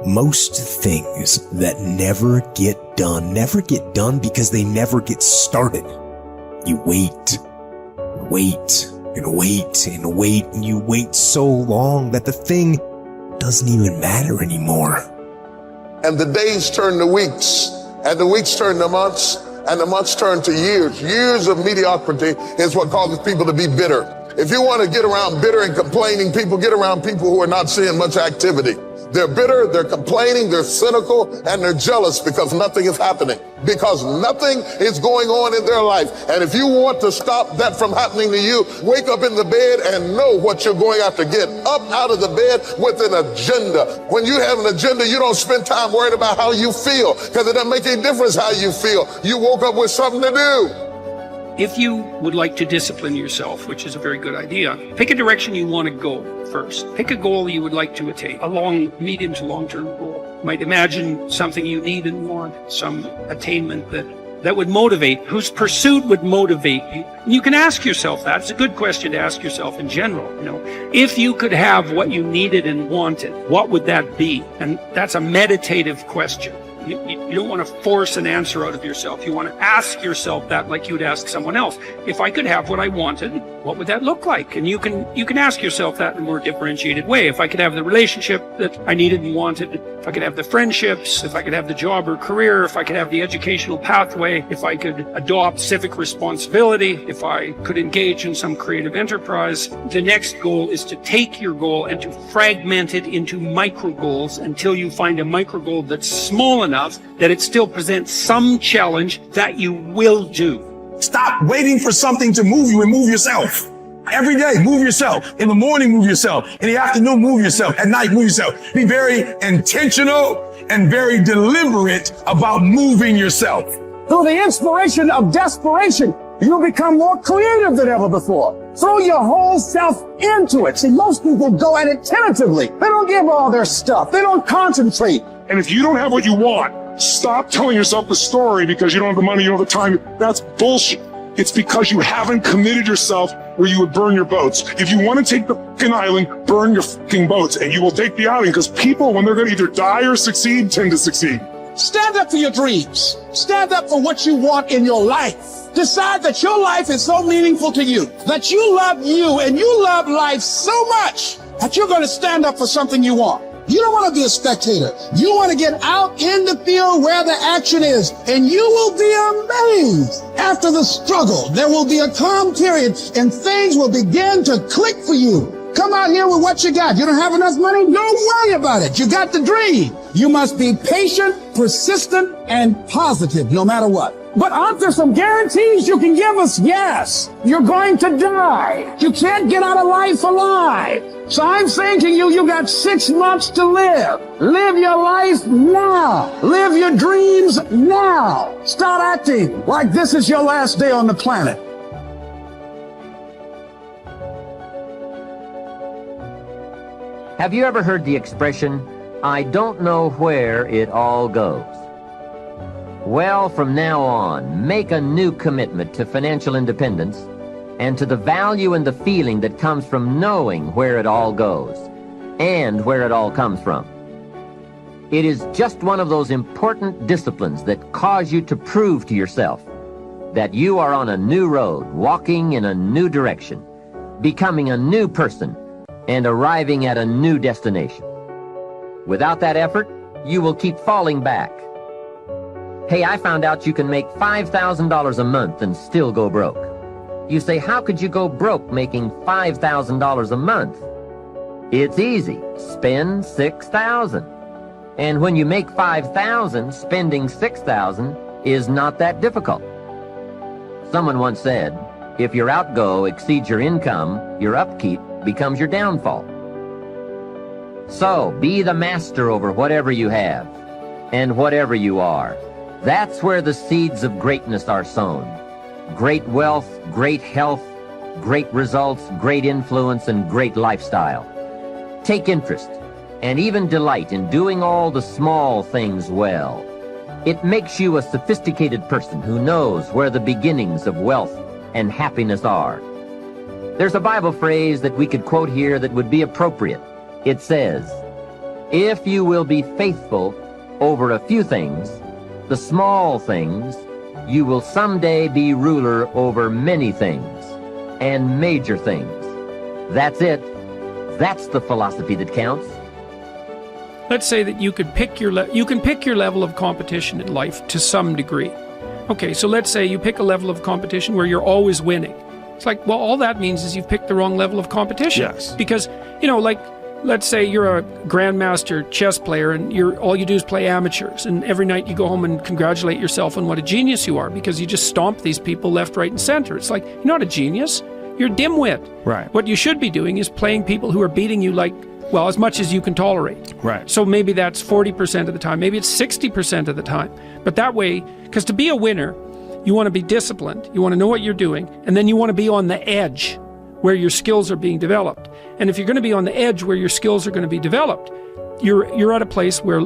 Most things that never get done because they never get started. You wait, wait, and wait, and wait, and you wait so long that the thing doesn't even matter anymore. And the days turn to weeks, and the weeks turn to months, and the months turn to years. Years of mediocrity is what causes people to be bitter. If you want to get around bitter and complaining people, get around people who are not seeing much activity. They're bitter, they're complaining, they're cynical, and they're jealous because nothing is happening, because nothing is going on in their life. And if you want to stop that from happening to you, wake up in the bed and know what you're going after. Get up out of the bed with an agenda. When you have an agenda, you don't spend time worried about how you feel, because it doesn't make any difference how you feel. You woke up with something to do. If you would like to discipline yourself, which is a very good idea, pick a direction you want to go first. Pick a goal you would like to attain, a long, medium to long-term goal. You might imagine something you need and want, some attainment that would motivate, whose pursuit would motivate you. And you can ask yourself that. It's a good question to ask yourself in general. If you could have what you needed and wanted, what would that be? And that's a meditative question. You don't want to force an answer out of yourself. You want to ask yourself that like you would ask someone else. If I could have what I wanted, what would that look like? And you can ask yourself that in a more differentiated way. If I could have the relationship that I needed and wanted, if I could have the friendships, if I could have the job or career, if I could have the educational pathway, if I could adopt civic responsibility, if I could engage in some creative enterprise. The next goal is to take your goal and to fragment it into micro goals until you find a micro goal that's small enough that it still presents some challenge that you will do. Stop waiting for something to move you and move yourself. Every day, move yourself. In the morning, move yourself. In the afternoon, move yourself. At night, move yourself. Be very intentional and very deliberate about moving yourself. Through the inspiration of desperation, you'll become more creative than ever before. Throw your whole self into it. See, most people go at it tentatively. They don't give all their stuff. They don't concentrate. And if you don't have what you want, stop telling yourself the story because you don't have the money, you don't have the time. That's bullshit. It's because you haven't committed yourself where you would burn your boats. If you want to take the fucking island, burn your fucking boats, and you will take the island, because people, when they're going to either die or succeed, tend to succeed. Stand up for your dreams. Stand up for what you want in your life. Decide that your life is so meaningful to you, that you love you and you love life so much that you're going to stand up for something you want. You don't want to be a spectator. You want to get out in the field where the action is, and you will be amazed. After the struggle, there will be a calm period, and things will begin to click for you. Come out here with what you got. You don't have enough money? Don't worry about it. You got the dream. You must be patient, persistent, and positive no matter what. But aren't there some guarantees you can give us? Yes. You're going to die. You can't get out of life alive. So I'm saying to you, you got 6 months to live. Live your life now. Live your dreams now. Start acting like this is your last day on the planet. Have you ever heard the expression, I don't know where it all goes? Well, from now on, make a new commitment to financial independence and to the value and the feeling that comes from knowing where it all goes and where it all comes from. It is just one of those important disciplines that cause you to prove to yourself that you are on a new road, walking in a new direction, becoming a new person, and arriving at a new destination. Without that effort, you will keep falling back. Hey, I found out you can make $5,000 a month and still go broke. You say, how could you go broke making $5,000 a month? It's easy. Spend $6,000. And when you make $5,000, spending $6,000 is not that difficult. Someone once said, if your outgo exceeds your income, your upkeep becomes your downfall. So, be the master over whatever you have and whatever you are. That's where the seeds of greatness are sown. Great wealth, great health, great results, great influence, and great lifestyle. Take interest and even delight in doing all the small things well. It makes you a sophisticated person who knows where the beginnings of wealth and happiness are. There's a Bible phrase that we could quote here that would be appropriate. It says, If you will be faithful over a few things, the small things, you will someday be ruler over many things and major things. That's it. That's the philosophy that counts. Let's say that you can pick your level of competition in life to some degree. Okay, so let's say you pick a level of competition where you're always winning. It's like, well, all that means is you've picked the wrong level of competition. Yes. Because, like, let's say you're a grandmaster chess player and all you do is play amateurs, and every night you go home and congratulate yourself on what a genius you are because you just stomp these people left, right, and center. It's like, you're not a genius. You're a dimwit. Right. What you should be doing is playing people who are beating you as much as you can tolerate. Right. So maybe that's 40% of the time. Maybe it's 60% of the time. But that way, because to be a winner, you want to be disciplined. You want to know what you're doing. And then you want to be on the edge where your skills are being developed. And if you're going to be on the edge where your skills are going to be developed, you're at a place where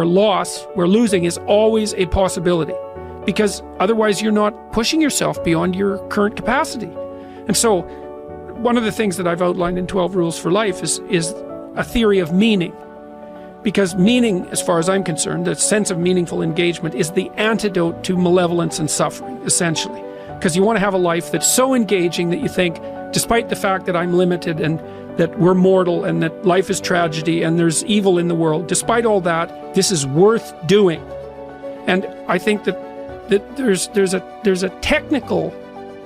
losing is always a possibility. Because otherwise you're not pushing yourself beyond your current capacity. And so one of the things that I've outlined in 12 Rules for Life is a theory of meaning. Because meaning, as far as I'm concerned, the sense of meaningful engagement is the antidote to malevolence and suffering, essentially. Because you want to have a life that's so engaging that you think, despite the fact that I'm limited and that we're mortal and that life is tragedy and there's evil in the world, despite all that, this is worth doing. And I think that there's a technical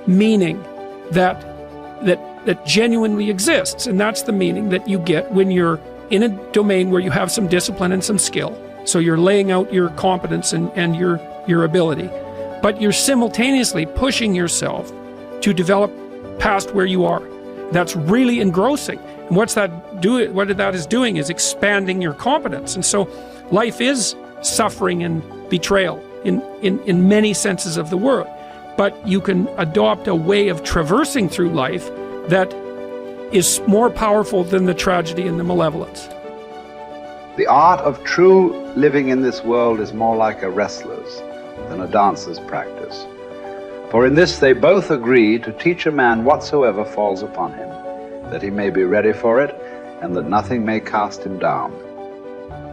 meaning that genuinely exists, and that's the meaning that you get when you're in a domain where you have some discipline and some skill. So you're laying out your competence and your ability, but you're simultaneously pushing yourself to develop past where you are. That's really engrossing. And what that is doing is expanding your competence. And so life is suffering and betrayal in many senses of the word. But you can adopt a way of traversing through life that is more powerful than the tragedy and the malevolence. The art of true living in this world is more like a wrestler's than a dancer's practice. For in this they both agree to teach a man whatsoever falls upon him, that he may be ready for it, and that nothing may cast him down.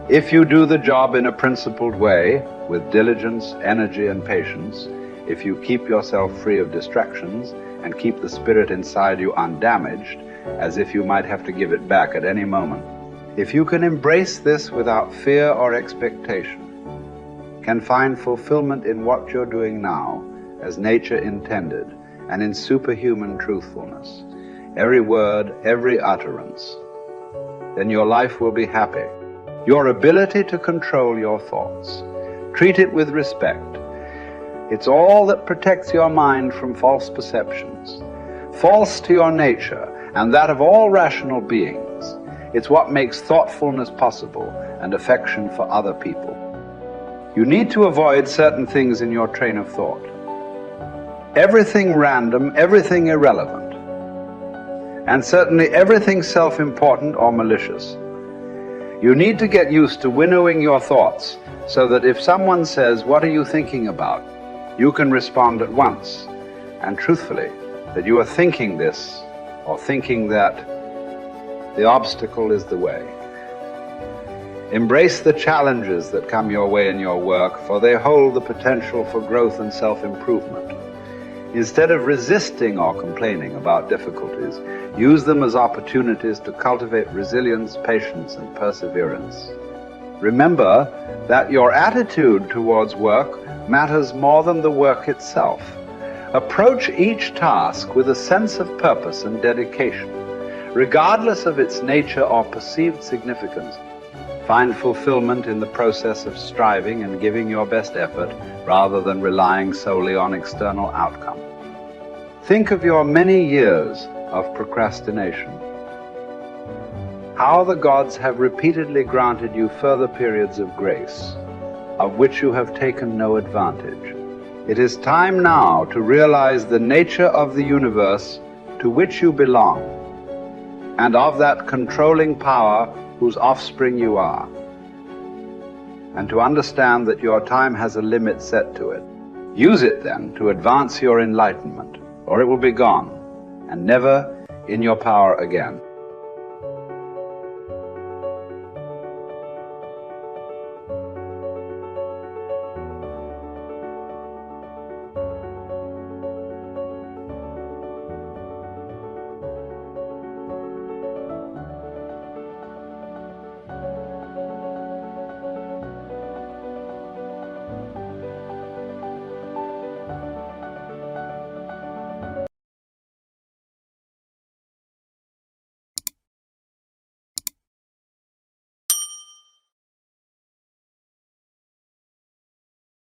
If you do the job in a principled way, with diligence, energy, and patience, if you keep yourself free of distractions and keep the spirit inside you undamaged, as if you might have to give it back at any moment, if you can embrace this without fear or expectation, can find fulfillment in what you're doing now, as nature intended, and in superhuman truthfulness, every word, every utterance, then your life will be happy. Your ability to control your thoughts, treat it with respect. It's all that protects your mind from false perceptions, false to your nature and that of all rational beings. It's what makes thoughtfulness possible and affection for other people. You need to avoid certain things in your train of thought. Everything random, everything irrelevant, and certainly everything self-important or malicious. You need to get used to winnowing your thoughts so that if someone says, "What are you thinking about?" you can respond at once and truthfully that you are thinking this or thinking that. The obstacle is the way. Embrace the challenges that come your way in your work, for they hold the potential for growth and self-improvement. Instead of resisting or complaining about difficulties, use them as opportunities to cultivate resilience, patience, and perseverance. Remember that your attitude towards work matters more than the work itself. Approach each task with a sense of purpose and dedication, regardless of its nature or perceived significance. Find fulfillment in the process of striving and giving your best effort rather than relying solely on external outcome. Think of your many years of procrastination. How the gods have repeatedly granted you further periods of grace, of which you have taken no advantage. It is time now to realize the nature of the universe to which you belong, and of that controlling power whose offspring you are, and to understand that your time has a limit set to it. Use it then to advance your enlightenment, or it will be gone, and never in your power again.